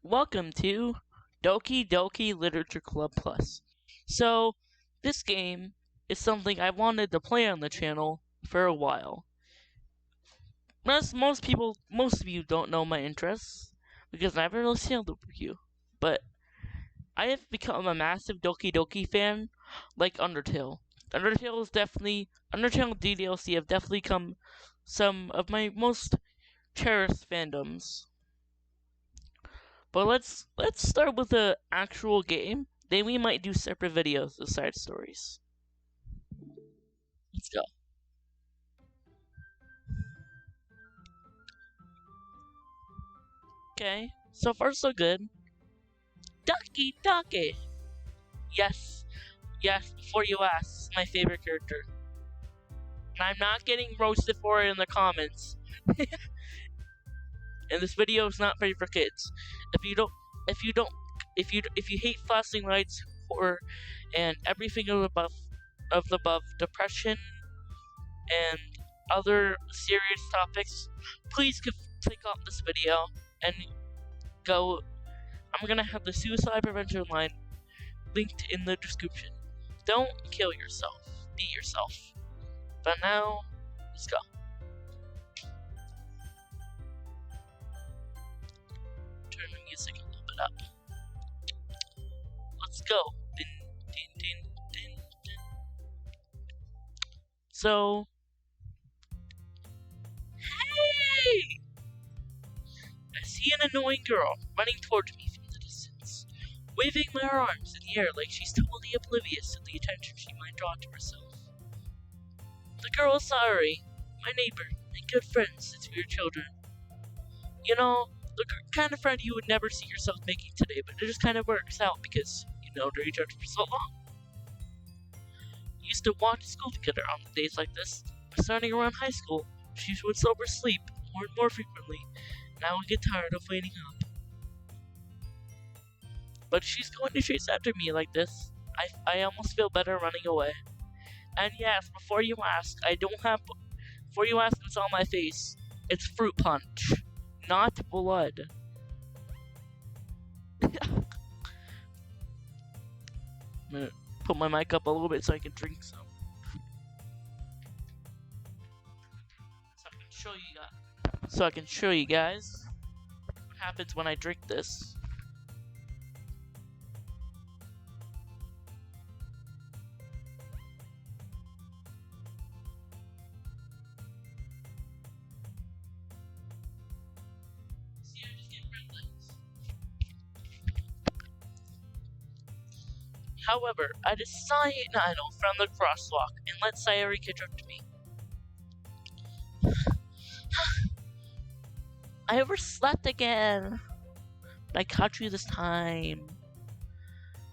Welcome to Doki Literature Club Plus. So, this game is something I wanted to play on the channel for a while. Most of you don't know my interests because I haven't really sailed over you. But I have become a massive Doki fan, like Undertale. Undertale DDLC have definitely come some of my most cherished fandoms. But let's start with the actual game. Then we might do separate videos of side stories. Let's go. Okay, so far so good. Doki. Yes, before you ask, my favorite character. And I'm not getting roasted for it in the comments. And this video is not for kids. If you don't, if you hate flashing lights, horror, and everything of the above, depression, and other serious topics, please click off this video and go. I'm gonna have the suicide prevention line linked in the description. Don't kill yourself. Be yourself. But now, let's go. Turn the music a little bit up. Let's go. Din, din, din, din, din. So, hey! I see an annoying girl running towards me from the distance, waving her arms in the air like she's totally oblivious of the attention she might draw to herself. The girl is sorry, my neighbor, and good friends since we were children. You know, the kind of friend you would never see yourself making today, but it just kind of works out because you know each other for so long. We used to walk to school together on days like this, but starting around high school, she would oversleep more and more frequently, and I would get tired of waiting up. But she's going to chase after me like this. I almost feel better running away. And yes, before you ask, what's on my face, it's fruit punch, not blood. I'm gonna put my mic up a little bit so I can drink some. So I can show you guys what happens when I drink this. However, I decided idle from the crosswalk and let Sayori catch up to me. I overslept again. But I caught you this time.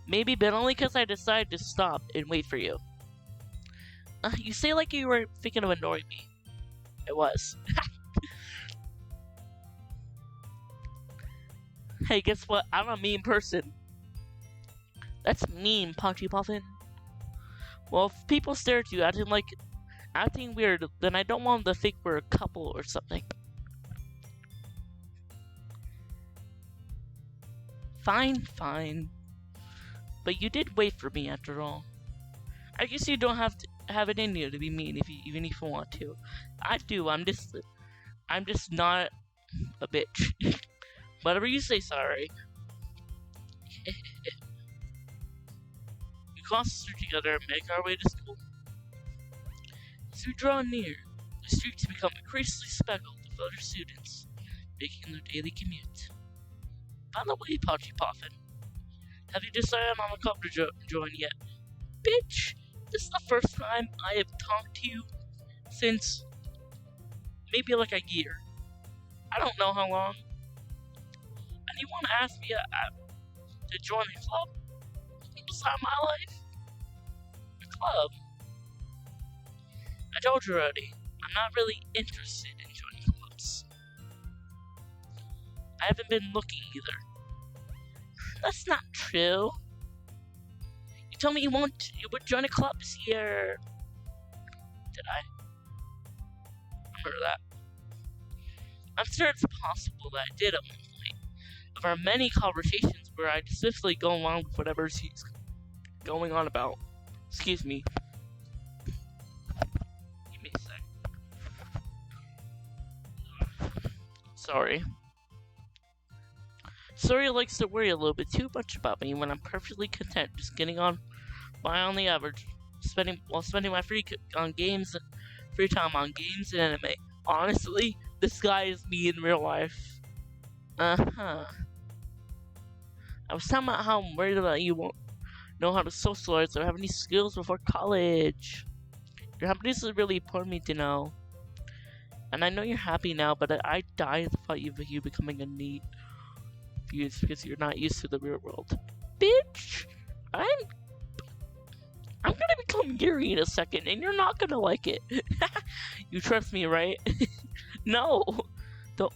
Maybe, but only because I decided to stop and wait for you. You say like you were thinking of annoying me. It was. Hey, guess what? I'm a mean person. That's mean, Punchy Puffin. Well, if people stare at you acting weird, then I don't want them to think we're a couple or something. Fine. But you did wait for me after all. I guess you don't have to have it in you to be mean even if you want to. I do. I'm just not a bitch. Whatever you say, sorry. We cross the street together and make our way to school. As we draw near, the streets become increasingly speckled with other students making their daily commute. By the way, Pouchy Puffin, have you decided on a club to join yet? Bitch, this is the first time I have talked to you since maybe like a year. I don't know how long. And you want to ask me to join a club? Inside my life? A club? I told you already, I'm not really interested in joining clubs. I haven't been looking either. That's not true. You told me you would join a club this year. Did I? Remember that. I'm sure it's possible that I did at one point, of our many conversations where I swiftly go along with whatever he's going on about. Excuse me. Give me a sec. Sorry. Sawyer likes to worry a little bit too much about me when I'm perfectly content just getting on by on the average, spending my free time on games and anime. Honestly, this guy is me in real life. I was talking about how I'm worried that you won't know how to socialize or have any skills before college. Your happiness is really important to me to know. And I know you're happy now, but I die at the thought of you becoming a neat because you're not used to the real world. Bitch! I'm gonna become Gary in a second, and you're not gonna like it. You trust me, right? No! Don't,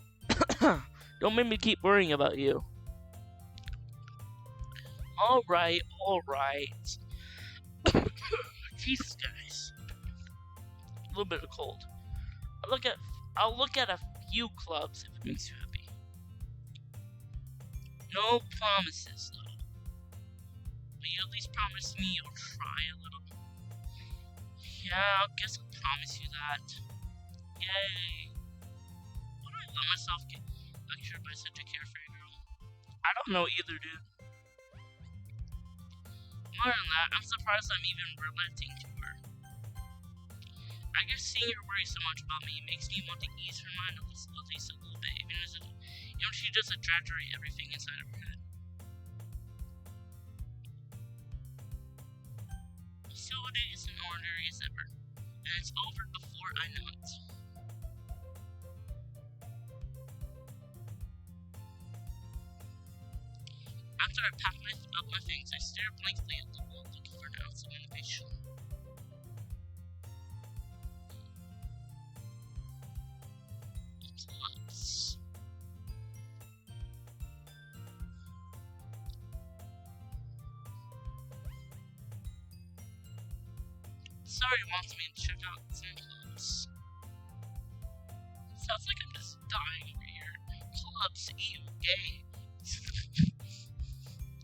don't make me keep worrying about you. Alright. Jesus, guys. A little bit of cold. I'll look at a few clubs if it makes you happy. No promises, though. Will you at least promise me you'll try a little? Yeah, I guess I'll promise you that. Yay. Why do I let myself get lectured by such a carefree girl? I don't know either, dude. More than that, I'm surprised I'm even relenting to her. I guess seeing her worry so much about me makes me want to ease her mind at least a little bit, even if she does exaggerate everything inside of her head. So it is an ordinary as ever, and it's over before I know it. After I pack up my things, I stare blankly at the wall, looking for an ounce of motivation. Clubs. Sorry wants me to check out some clubs. Sounds like I'm just dying over here. Clubs, ew, gay.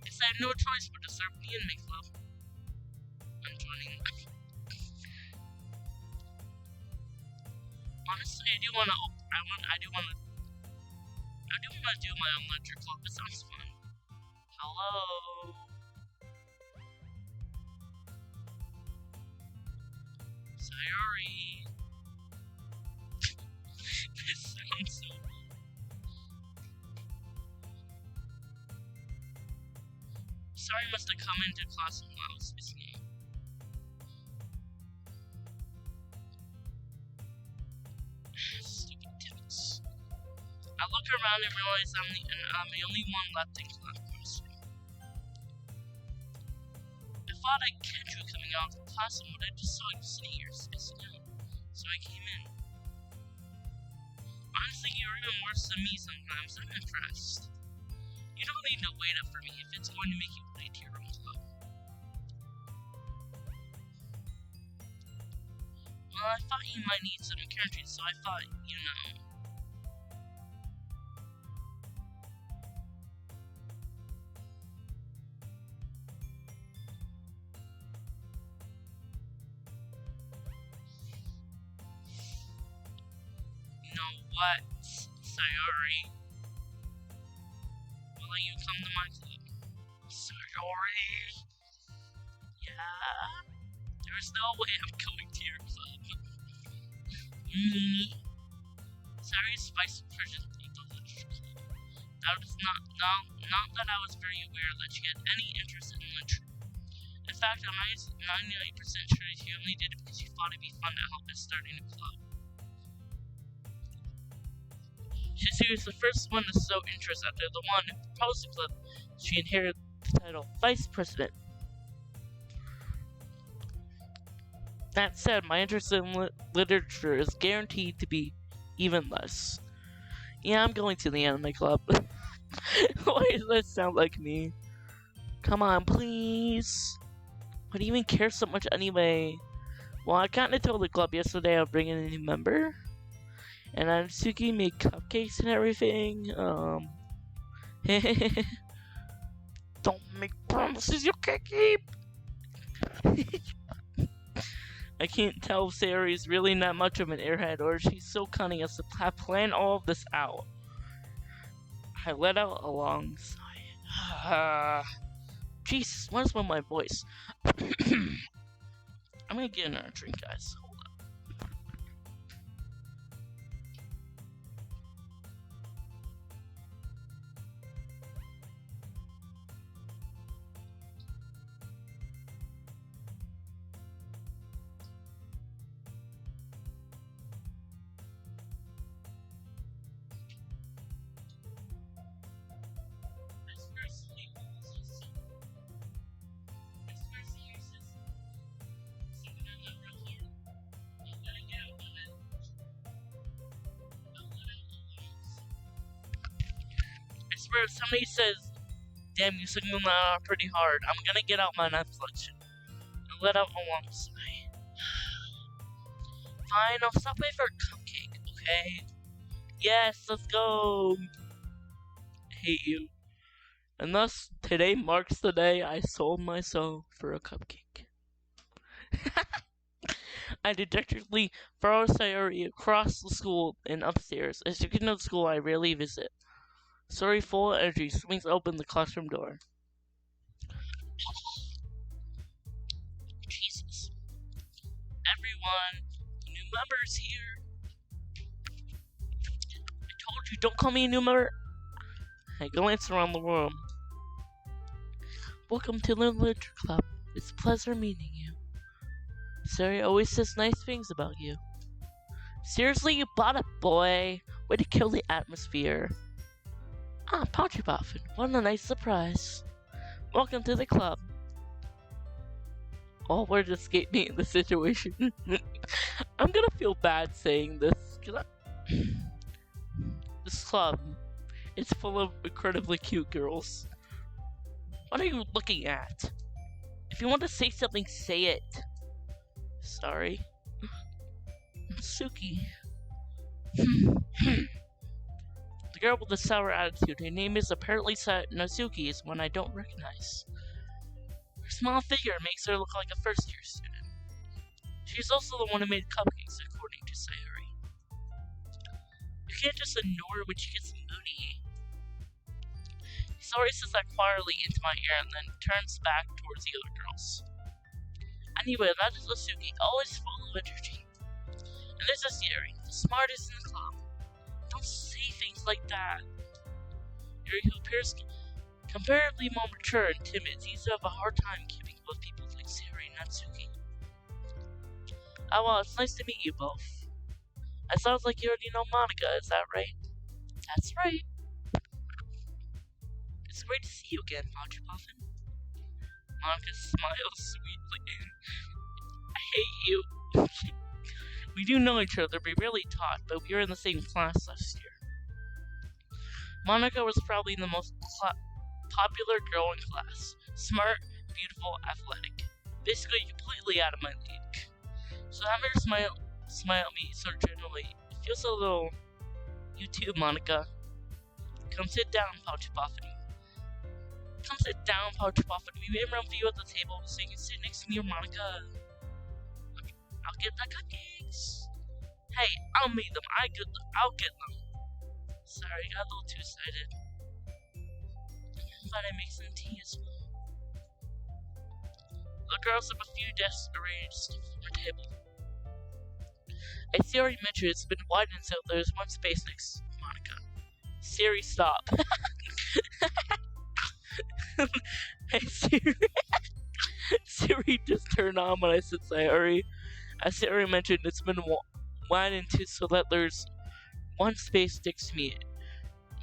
Guess I have no choice but to serve the inmate club. I'm joining. Honestly, I do wanna do my own lecture club. It sounds fun. Hello. Sayori. This sounds so cool. Sorry must have come into class while I was missing out. Stupid tips. I look around and realize I'm the only one left in classroom. I thought I'd catch you coming out of the classroom, but I just saw you sitting here spacing out. So I came in. Honestly, you're even worse than me sometimes. I'm impressed. You don't need to wait up for me if it's going to make you late to your own club. Well, I thought you might need some encouragement, so I thought, you know. You know what, Sayori? Will you come to my club? Sayori? Yeah? There's no way I'm going to your club. Sayori's vice president of the literature club. That was not that I was very aware that she had any interest in literature. In fact, I'm 99% sure she only did it because she thought it'd be fun to help us starting a club. She was the first one to show interest after the one who proposed the club. She inherited the title Vice President. That said, my interest in literature is guaranteed to be even less. Yeah, I'm going to the anime club. Why does that sound like me? Come on, please. Why do you even care so much anyway? Well, I kinda told the club yesterday I'll bring in a new member. And Natsuki made cupcakes and everything. Don't make promises you can't keep. I can't tell if Sayori is really not much of an airhead or she's so cunning as to have planned all of this out. I let out a long sigh. Jesus, what is with my voice? I'm gonna get another drink, guys. Hold up. I swear, if somebody says, "Damn, you signaled that out pretty hard," I'm gonna get out my knife selection and let out a long sigh. Fine, I'll stop by for a cupcake, okay? Yes, let's go! I hate you. And thus, today marks the day I sold my soul for a cupcake. I dejectedly follow Sayori across the school and upstairs. As you can know, the school I rarely visit. Sayori, full of energy, swings open the classroom door. Jesus. Everyone, new members here. I told you, don't call me a new member. I glance around the room. Welcome to the Literature Club. It's a pleasure meeting you. Sayori always says nice things about you. Seriously, you bought it, boy. Way to kill the atmosphere. Ah, Pouchy Boffin, what a nice surprise. Welcome to the club. All words escape me in this situation. I'm gonna feel bad saying this. This club, it's full of incredibly cute girls. What are you looking at? If you want to say something, say it. Sorry. Suki. The girl with the sour attitude, her name is apparently Natsuki, is one I don't recognize. Her small figure makes her look like a first-year student. She's also the one who made cupcakes, according to Sayori. You can't just ignore her when she gets moody. Sayori says that quietly into my ear and then turns back towards the other girls. Anyway, that is Natsuki, always full of energy. And this is Yuri, the smartest in the club. Don't say things like that. Yuri, who appears comparatively more mature and timid, seems to have a hard time keeping up with people like Sayori and Natsuki. Ah, well, it's nice to meet you both. It sounds like you already know Monica, is that right? That's right. It's great to see you again, Pouchy Boffin. Monica smiles sweetly. I hate you. We do know each other, we rarely talk, but we were in the same class last year. Monica was probably the most popular girl in class. Smart, beautiful, athletic. Basically completely out of my league. So having her smile at me so genuinely, it feels a little... You too, Monica. Come sit down, Pouchy Boffin. Come sit down, Pouchy Boffin. We made room for you at the table so you can sit next to me or Monica. I'll get the cupcakes. Hey, I'll make them. I'll get them. Sorry, I got a little too excited. But I make some tea as well. The girls have a few desks arranged on the table. As Siri mentioned, it's been widened so there's one space next to Monica. Siri, stop. Hey, Siri. Siri just turned on when I said Sayori. As Sayori mentioned, it's been widened so that there's one space next to me,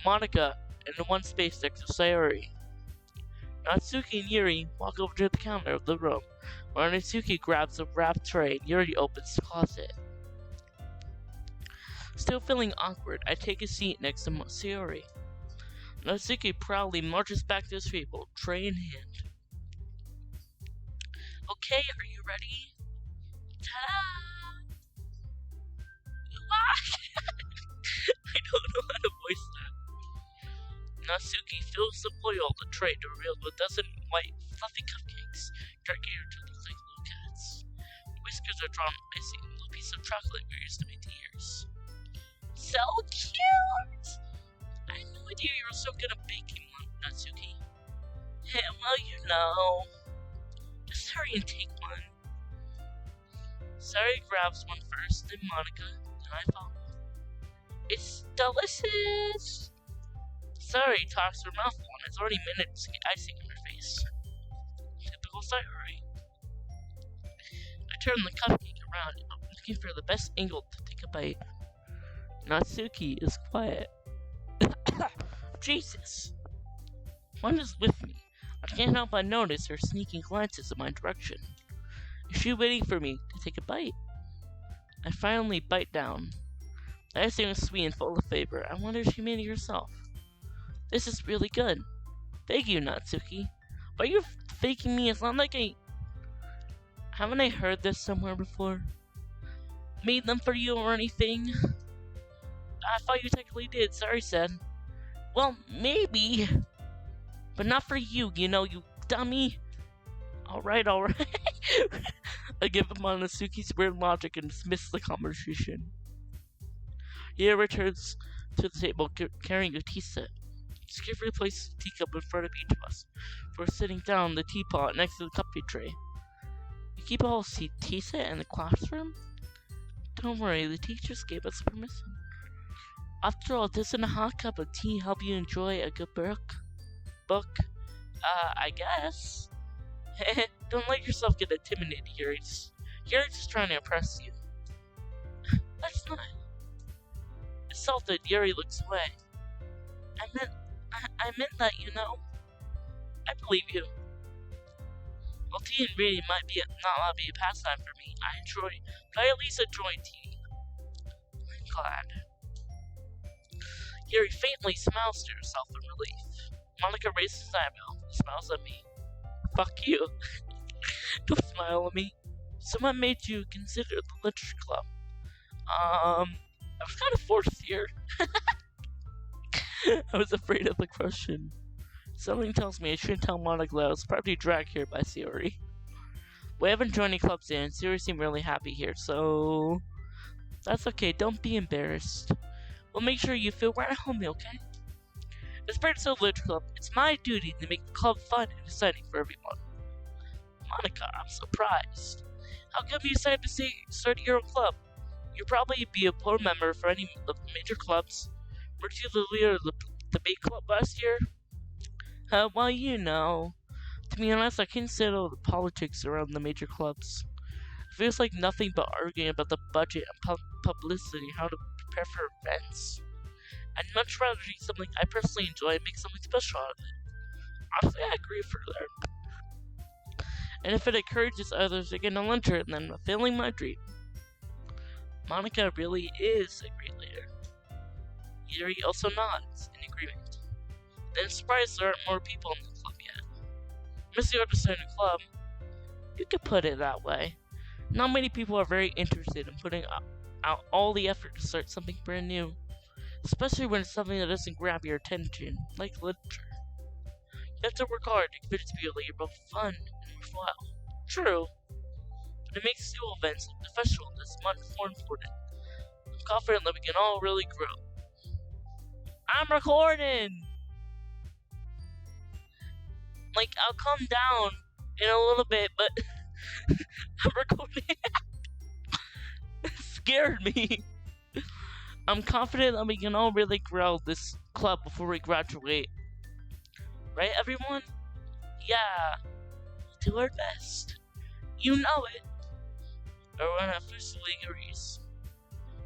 Monica, and one space next to Sayori. Natsuki and Yuri walk over to the counter of the room, where Natsuki grabs a wrapped tray and Yuri opens the closet. Still feeling awkward, I take a seat next to Sayori. Natsuki proudly marches back to his table, tray in hand. Okay, are you ready? Ta-da! I don't know how to voice that. Natsuki fills the oil the tray to reveal a dozen white, fluffy cupcakes, dragging her to look like little cats. Whiskers are drawn icing, a little piece of chocolate we used to make the ears. So cute! I had no idea you were so good at baking, Natsuki. Hey, well, you know. Just hurry and take one. Sari grabs one first, then Monica, then I follow. It's delicious! Sari talks her mouth on. It's already minutes to get icing on her face. Typical Sayuri. I turn the cupcake around, looking for the best angle to take a bite. Natsuki is quiet. Jesus! One is with me. I can't help but notice her sneaking glances in my direction. Is she waiting for me to take a bite? I finally bite down. The icing was sweet and full of flavor. I wonder if she made it herself. This is really good. Thank you, Natsuki. Why are you faking me? It's not like haven't I heard this somewhere before? Made them for you or anything? I thought you technically did, Sari said. Well, maybe. But not for you, you dummy. Alright. I give up on Natsuki's weird logic and dismiss the conversation. He returns to the table carrying a tea set. She carefully places the teacup in front of each of us. We're sitting down the teapot next to the cupcake tray. You keep a whole tea set in the classroom? Don't worry, the teachers gave us permission. After all, doesn't a hot cup of tea help you enjoy a good book? I guess. Don't let yourself get intimidated, Yuri's just trying to impress you. That's not. Insulted, Yuri looks away. I meant that, I believe you. Well, tea and reading might not be a pastime for me. But I at least enjoy tea. I'm glad. Yuri faintly smiles to herself in relief. Monica raises his eyebrow and smiles at me. Fuck you. Don't smile at me. So what made you consider the literature club? I was kind of forced here. I was afraid of the question. Something tells me I shouldn't tell Monica that I was probably dragged here by Sayuri. We haven't joined any clubs yet, and Sayuri seemed really happy here, so that's okay. Don't be embarrassed. We'll make sure you feel right at home, okay? As part of the literature club, it's my duty to make the club fun and exciting for everyone. Monica, I'm surprised. How come you decided to start your own club? You'd probably be a poor member for any of the major clubs. Weren't you the leader of the debate club last year? Well, to be honest, I can't settle the politics around the major clubs. It feels like nothing but arguing about the budget and publicity and how to prepare for events. I'd much rather do something I personally enjoy and make something special out of it. Honestly, I agree with her there. And if it encourages others to get a luncher, then I'm fulfilling my dream. Monica really is a great leader. Yuri also nods in agreement. Then I'm surprised there aren't more people in the club yet. Miss you to start a club. You could put it that way. Not many people are very interested in putting out all the effort to start something brand new. Especially when it's something that doesn't grab your attention, like literature. You have to work hard to convince people that you're both fun and worthwhile. True. But it makes school events like the festival this much more important. I'm confident that we can all really grow. I'm recording! I'll calm down in a little bit, but I'm recording. It scared me. I'm confident that we can all really grow this club before we graduate. Right, everyone? Yeah. We'll do our best. You know it. Everyone officially agrees.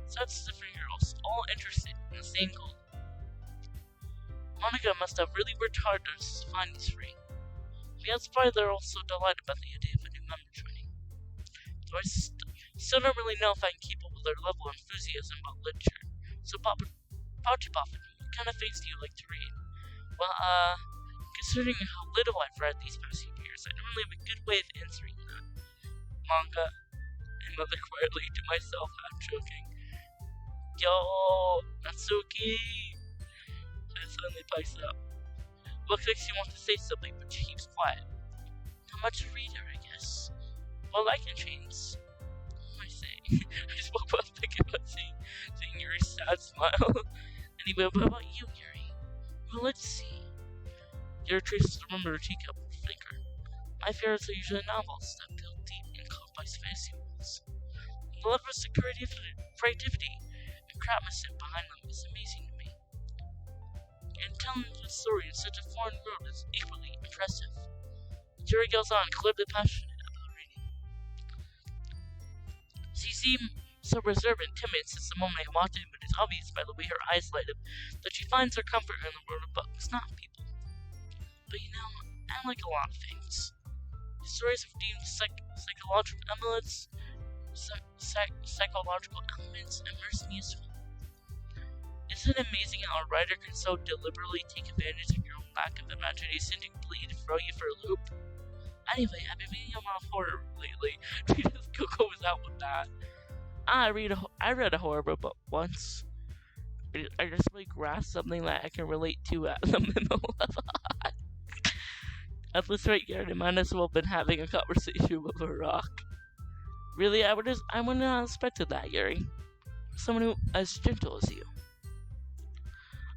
Such different girls, all interested in the same goal. Monica must have really worked hard to find these three. That's why they're all so delighted about the idea of a new member joining. Though I still don't really know if I can keep up with their level of enthusiasm about literature. So, what kind of things do you like to read? Well, considering how little I've read these past few years, I don't really have a good way of answering that. Manga, and rather quietly to myself, half joking. Yo, Natsuki! I and suddenly pipes up. Looks like she wants to say something, but she keeps quiet. Not much to read her, I guess. Well, I can change. What am I saying? I just woke up thinking about seeing Yuri's sad smile. Anyway, what about you, Yuri? Well, let's see. Yuri traces the rim of her teacup with her finger. My favorites are usually novels that feel deep and complex fantasy worlds. The level of creativity and craftsmanship behind them is amazing to me. And telling the story in such a foreign world is equally impressive. Yuri goes on, clearly passionate about reading. She seemed so reserved and timid since the moment I walked in, but it's obvious by the way her eyes light up that she finds her comfort in the world of books, not people. But you know, I like a lot of things. Stories of deemed psychological elements, psychological elements immerse me as well. Isn't it amazing how a writer can so deliberately take advantage of your own lack of imagination to completely throw you for a loop? Anyway, I've been reading a lot of horror lately. Because Coco was out with that. I read a horror book once. I just really grasped something that I can relate to at the middle of it. At this rate, Gary might as well have been having a conversation with a rock. Really, I wouldn't have expected that, Yuri. Someone who as gentle as you.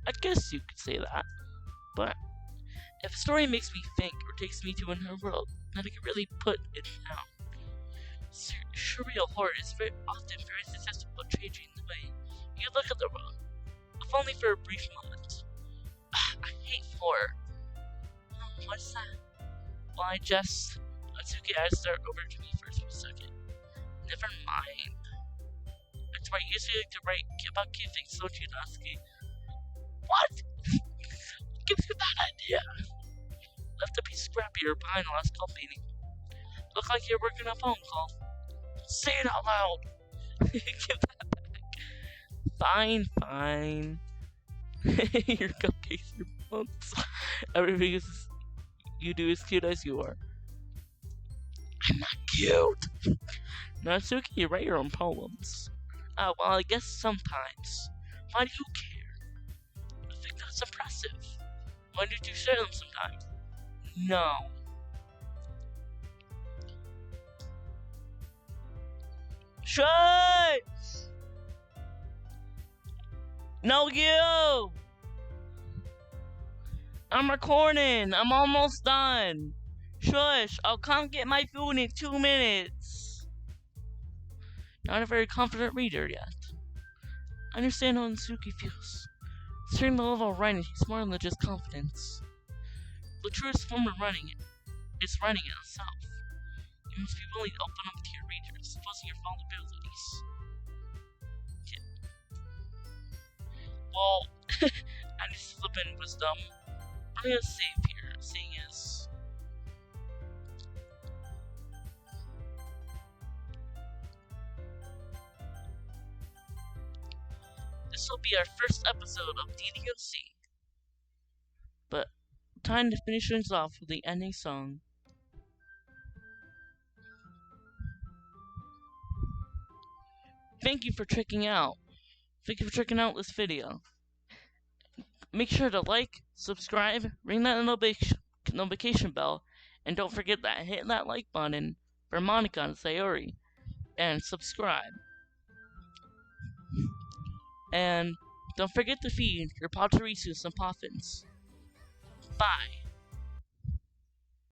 I guess you could say that. But if a story makes me think or takes me to another world, then I can really put it down. Surreal horror is often very successful at changing the way you look at the world, if only for a brief moment. I hate horror. What's that? Well, Atsuki eyes start over to me for a second. Never mind. That's why I usually like to write about kid things, don't you, Natsuki? What? Give you that idea? Left a piece scrappier behind the last call meeting. Look like you're working a phone call. Say it out loud. Give that back. Fine. Your cupcakes are bumps. Everything you do is cute as you are. I'm not cute. Natsuki, you write your own poems. Well, I guess sometimes. Why do you care? I think that's impressive. Why don't you share them sometime? No. Shush! No, you! I'm recording. I'm almost done. Shush! I'll come get my food in 2 minutes. Not a very confident reader yet. I understand how Natsuki feels. Considering the level of writing, he's more than just confidence. The truest form of writing is writing it itself. You must be willing to open up to your readers, exposing your vulnerabilities. Well, I need to flip in wisdom. I'm gonna save here, seeing as this will be our first episode of DDOC. But time to finish things off with the ending song. Thank you for checking out. Thank you for checking out this video. Make sure to like, subscribe, ring that notification bell, and don't forget that hit that like button for Monica and Sayori, and subscribe. And don't forget to feed your Potterisus some puffins. Bye.